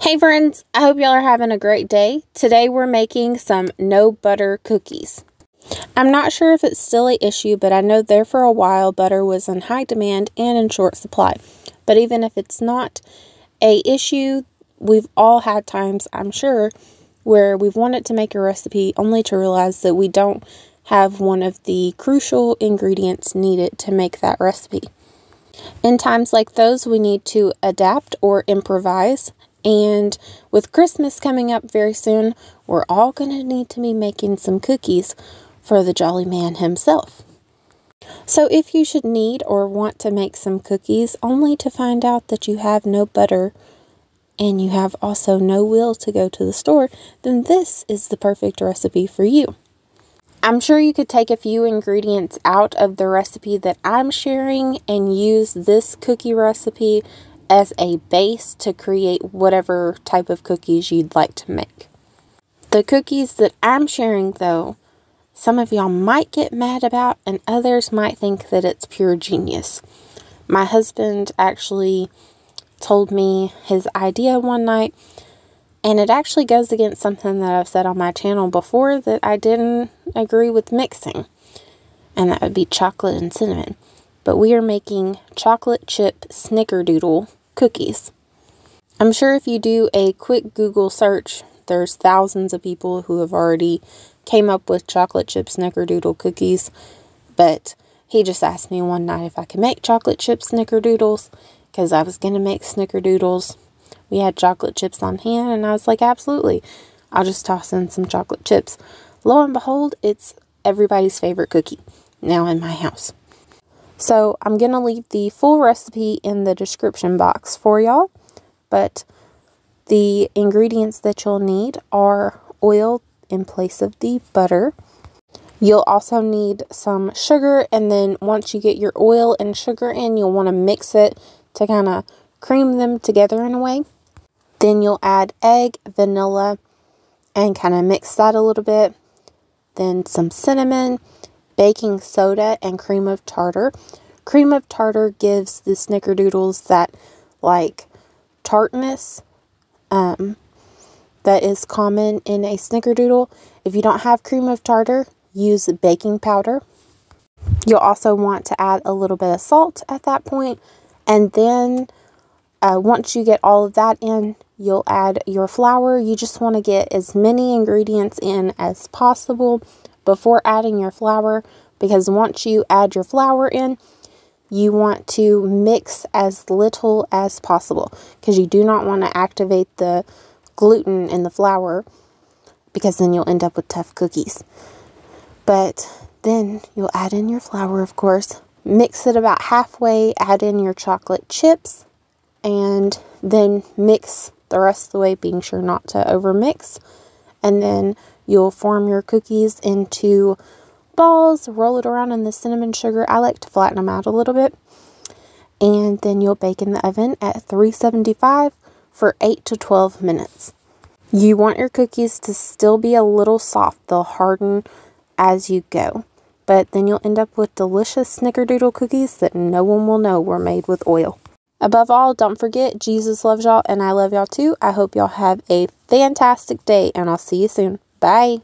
Hey friends, I hope y'all are having a great day. Today we're making some no butter cookies. I'm not sure if it's still an issue, but I know there for a while butter was in high demand and in short supply. But even if it's not a issue, we've all had times, I'm sure, where we've wanted to make a recipe only to realize that we don't have one of the crucial ingredients needed to make that recipe. In times like those, we need to adapt or improvise. And with Christmas coming up very soon, we're all going to need to be making some cookies for the jolly man himself. So if you should need or want to make some cookies only to find out that you have no butter and you have also no will to go to the store, then this is the perfect recipe for you. I'm sure you could take a few ingredients out of the recipe that I'm sharing and use this cookie recipe as a base to create whatever type of cookies you'd like to make. The cookies that I'm sharing, though, some of y'all might get mad about and others might think that it's pure genius. My husband actually told me his idea one night, and it actually goes against something that I've said on my channel before that I didn't agree with mixing, and that would be chocolate and cinnamon. But we are making chocolate chip Snickerdoodle cookies. I'm sure if you do a quick Google search, there's thousands of people who have already came up with chocolate chip Snickerdoodle cookies, but he just asked me one night if I could make chocolate chip Snickerdoodles, because I was going to make Snickerdoodles. We had chocolate chips on hand, and I was like, absolutely, I'll just toss in some chocolate chips. Lo and behold, it's everybody's favorite cookie now in my house. So I'm going to leave the full recipe in the description box for y'all, but the ingredients that you'll need are oil in place of the butter. You'll also need some sugar, and then once you get your oil and sugar in, you'll want to mix it to kind of cream them together in a way. Then you'll add egg, vanilla, and kind of mix that a little bit. Then some cinnamon, baking soda, and cream of tartar. Cream of tartar gives the Snickerdoodles that, like, tartness that is common in a Snickerdoodle. If you don't have cream of tartar, use baking powder. You'll also want to add a little bit of salt at that point. And then once you get all of that in, you'll add your flour. You just want to get as many ingredients in as possible before adding your flour, because once you add your flour in, you want to mix as little as possible, because you do not want to activate the gluten in the flour, because then you'll end up with tough cookies. But then you'll add in your flour, of course, mix it about halfway, add in your chocolate chips, and then mix the rest of the way, being sure not to overmix. And then you'll form your cookies into balls, roll it around in the cinnamon sugar. I like to flatten them out a little bit. And then you'll bake in the oven at 375 for 8 to 12 minutes. You want your cookies to still be a little soft. They'll harden as you go. But then you'll end up with delicious Snickerdoodle cookies that no one will know were made with oil. Above all, don't forget, Jesus loves y'all and I love y'all too. I hope y'all have a fantastic day, and I'll see you soon. Bye.